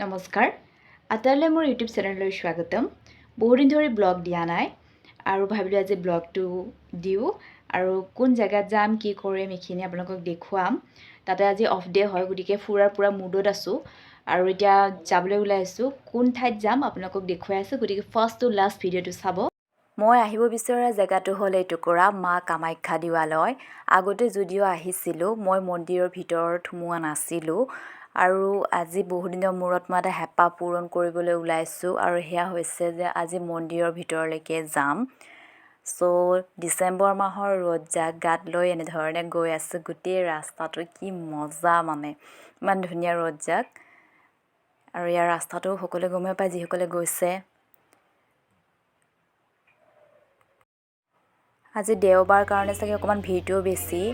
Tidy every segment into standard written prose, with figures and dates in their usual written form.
নমস্কাৰ আটাইলৈ মোৰ ইউটিউব চেনেললৈ স্বাগতম বহুদিন ধৰি ব্লগ দিয়া নাই আৰু ভাবিলোঁ আজি ব্লগটো দিওঁ আৰু কোন জেগাত যাম কি কৰিম এইখিনি আপোনালোকক দেখুৱাম তাতে আজি অফ ডে হয় গতিকে ফুৰাৰ পুৰা মুডত আছোঁ আৰু এতিয়া যাবলৈ ওলাই আছোঁ কোন ঠাইত যাম আপোনালোকক দেখুৱাই আছোঁ গতিকে ফাৰ্ষ্ট টু লাষ্ট ভিডিঅ'টো চাব মই আহিব বিচৰা জেগাটো হ'ল এইটুকুৰা মা কামাখ্যা দেৱালয় আগতে যদিও আহিছিলোঁ মই মন্দিৰৰ ভিতৰত সোমোৱা নাছিলোঁ আৰু আজি বহুদিনৰ মূৰত মই এটা হেঁপাহ পূৰণ কৰিবলৈ ওলাইছোঁ আৰু সেয়া হৈছে যে আজি মন্দিৰৰ ভিতৰলৈকে যাম চ' ডিচেম্বৰ মাহৰ ৰ'দজাক গাত লৈ এনেধৰণে গৈ আছোঁ গোটেই ৰাস্তাটো কি মজা মানে ইমান ধুনীয়া ৰ'দজাক আৰু ইয়াৰ ৰাস্তাটো সকলোৱে গমে পায় যিসকলে গৈছে আজি দেওবাৰ কাৰণে চাগে অকণমান ভিৰটোও বেছি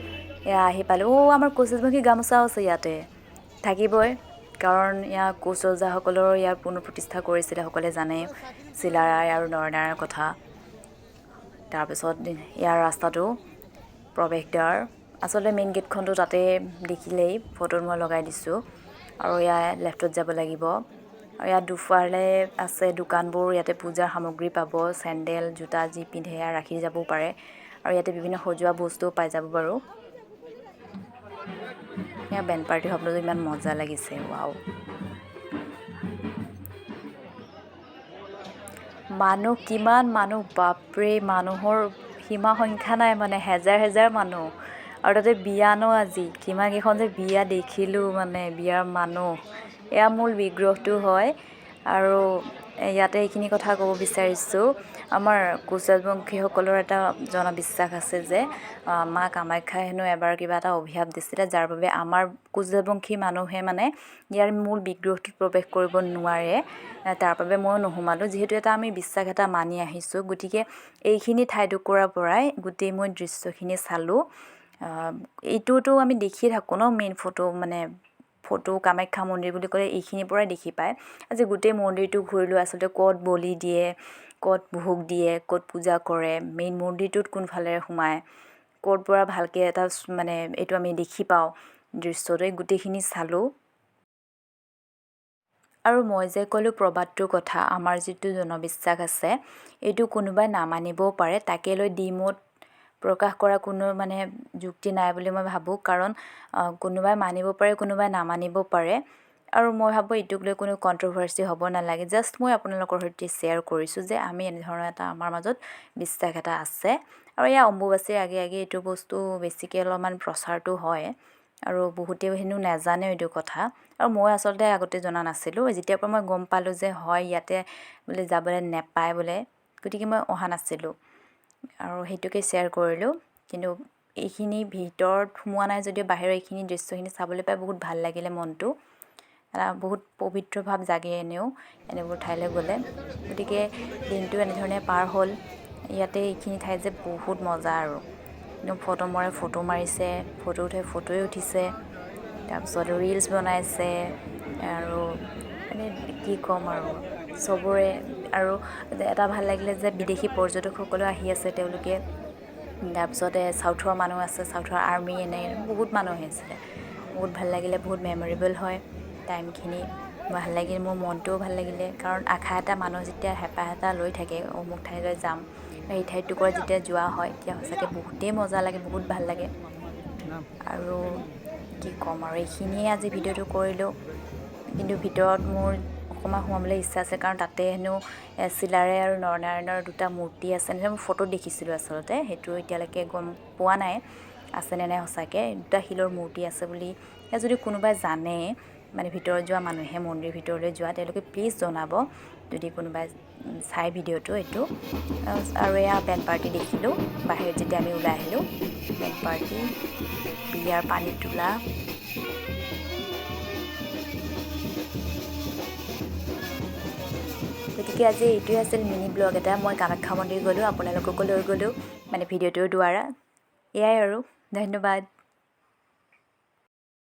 এয়া আহি পালোঁ আমাৰ কৌশিকমুখী গামোচাও আছে ইয়াতে থাকিবই কাৰণ ইয়াৰ কোচ ৰজাসকলৰ ইয়াৰ পুনৰ প্ৰতিষ্ঠা কৰিছিলে সকলে জানে চিলাৰায় আৰু নৰনাৰায়ণৰ কথা তাৰপিছত ইয়াৰ ৰাস্তাটো প্ৰৱেশদ্বাৰ আচলতে মেইন গেটখনটো তাতে দেখিলেই ফটোত মই লগাই দিছোঁ আৰু ইয়াৰ লেফ্টত যাব লাগিব আৰু ইয়াত দুফালে আছে দোকানবোৰ ইয়াতে পূজাৰ সামগ্ৰী পাব চেণ্ডেল জোতা যি পিন্ধে ৰাখি যাবও পাৰে আৰু ইয়াতে বিভিন্ন সজোৱা বস্তুও পাই যাব বাৰু এয়া বেণ্ড পাৰ্টি শব্দটো ইমান মজা লাগিছে ৱাও মানুহ কিমান মানুহ বাপৰে মানুহৰ সীমা সংখ্যা নাই মানে হেজাৰ হেজাৰ মানুহ আৰু তাতে বিয়া ন আজি কিমান কেইখন যে বিয়া দেখিলোঁ মানে বিয়াৰ মানুহ এয়া মূল বিগ্ৰহটো হয় আৰু ইয়াতে এইখিনি কথা ক'ব বিচাৰিছোঁ আমাৰ কোচ ৰাজবংশীসকলৰ এটা জনবিশ্বাস আছে যে মা কামাখ্যাই হেনো এবাৰ কিবা এটা অভিশাপ দিছিলে যাৰ বাবে আমাৰ কোচ ৰাজবংশী মানুহে মানে ইয়াৰ মূল বিগ্ৰহটোত প্ৰৱেশ কৰিব নোৱাৰে তাৰ বাবে ময়ো নোসোমালোঁ যিহেতু এটা আমি বিশ্বাস এটা মানি আহিছোঁ গতিকে এইখিনি ঠাইটুকুৰাৰ পৰাই গোটেই মই দৃশ্যখিনি চালোঁ এইটোতো আমি দেখিয়ে থাকোঁ ন মেইন ফটো কামাখ্যা মন্দিৰ বুলি ক'লে এইখিনিৰ পৰাই দেখি পায় আজি গোটেই মন্দিৰটো ঘূৰিলোঁ আচলতে ক'ত বলি দিয়ে ক'ত ভোগ দিয়ে ক'ত পূজা কৰে মেইন মন্দিৰটোত কোনফালে সোমায় ক'ৰ পৰা ভালকৈ এটা মানে এইটো আমি দেখি পাওঁ দৃশ্যটো গোটেইখিনি চালোঁ আৰু মই যে ক'লোঁ প্ৰবাদটোৰ কথা আমাৰ যিটো জনবিশ্বাস আছে এইটো কোনোবাই নামানিবও পাৰে তাকে লৈ দ্বিমত প্ৰকাশ কৰা কোনো মানে যুক্তি নাই বুলি মই ভাবোঁ কাৰণ কোনোবাই মানিব পাৰে কোনোবাই নামানিব পাৰে আৰু মই ভাবোঁ এইটোক লৈ কোনো কণ্ট্ৰভাৰ্চি হ'ব নালাগে জাষ্ট মই আপোনালোকৰ সৈতে শ্বেয়াৰ কৰিছোঁ যে আমি এনেধৰণৰ এটা আমাৰ মাজত বিশ্বাস এটা আছে আৰু এয়া অম্বুবাচীৰ আগে আগে এইটো বস্তু বেছিকৈ অলপমান প্ৰচাৰটো হয় আৰু বহুতেও হেনো নাজানেও এইটো কথা আৰু মই আচলতে আগতে জনা নাছিলোঁ যেতিয়াৰ পৰা মই গম পালোঁ যে হয় ইয়াতে বোলে যাবলৈ নেপায় বোলে গতিকে মই অহা নাছিলোঁ আৰু সেইটোকে শ্বেয়াৰ কৰিলোঁ কিন্তু এইখিনি ভিতৰত সোমোৱা নাই যদিও বাহিৰৰ এইখিনি দৃশ্যখিনি চাবলৈ পাই বহুত ভাল লাগিলে মনটো এটা বহুত পবিত্ৰ ভাৱ জাগে এনেবোৰ ঠাইলৈ গ'লে গতিকে দিনটো এনেধৰণে পাৰ হ'ল ইয়াতে এইখিনি ঠাইত যে বহুত মজা আৰু ফটো মাৰিছে ফটো ফটোৱে উঠিছে তাৰপিছত ৰিলছ বনাইছে আৰু মানে কি ক'ম আৰু চবৰে আৰু এটা ভাল লাগিলে যে বিদেশী পৰ্যটকসকলো আহি আছে তেওঁলোকে তাৰপিছতে চাউথৰ মানুহ আছে চাউথৰ আৰ্মি বহুত মানুহ আহিছিলে বহুত ভাল লাগিলে বহুত মেমৰেবল হয় টাইমখিনি ভাল লাগিল মোৰ মনটোও ভাল লাগিলে কাৰণ আশা এটা মানুহ যেতিয়া হেঁপাহ এটা লৈ থাকে অমুক ঠাইলৈ যাম সেই ঠাইটুকুৰা যেতিয়া যোৱা হয় তেতিয়া সঁচাকৈ বহুতেই মজা লাগে বহুত ভাল লাগে আৰু কি ক'ম আৰু এইখিনিয়ে আজি ভিডিঅ'টো কৰিলোঁ কিন্তু ভিতৰত মোৰ অকণমান সোমাবলৈ ইচ্ছা আছে কাৰণ তাতে হেনো চিলাৰায় আৰু নৰনাৰায়ণৰ দুটা মূৰ্তি আছে মই ফটোত দেখিছিলোঁ আচলতে সেইটো এতিয়ালৈকে গম পোৱা নাই আছেনে নাই সঁচাকৈ দুটা শিলৰ মূৰ্তি আছে বুলি যদি কোনোবাই জানে মানে ভিতৰত যোৱা মানুহে মন্দিৰ ভিতৰলৈ যোৱা তেওঁলোকে প্লিজ জনাব যদি কোনোবাই চাই ভিডিঅ'টো এইটো আৰু এয়া বেণ্ড পাৰ্টি দেখিলোঁ বাহিৰত যেতিয়া আমি ওলাই আহিলোঁ বেণ্ড পাৰ্টি বিয়াৰ পানী তোলা গতিকে আজি এইটোৱে আছিল মিনি ব্লগ এটা মই কামাখ্যা মন্দিৰ গ'লোঁ আপোনালোককো লৈ গ'লোঁ মানে ভিডিঅ'টোৰ দ্বাৰা এয়াই আৰু ধন্যবাদ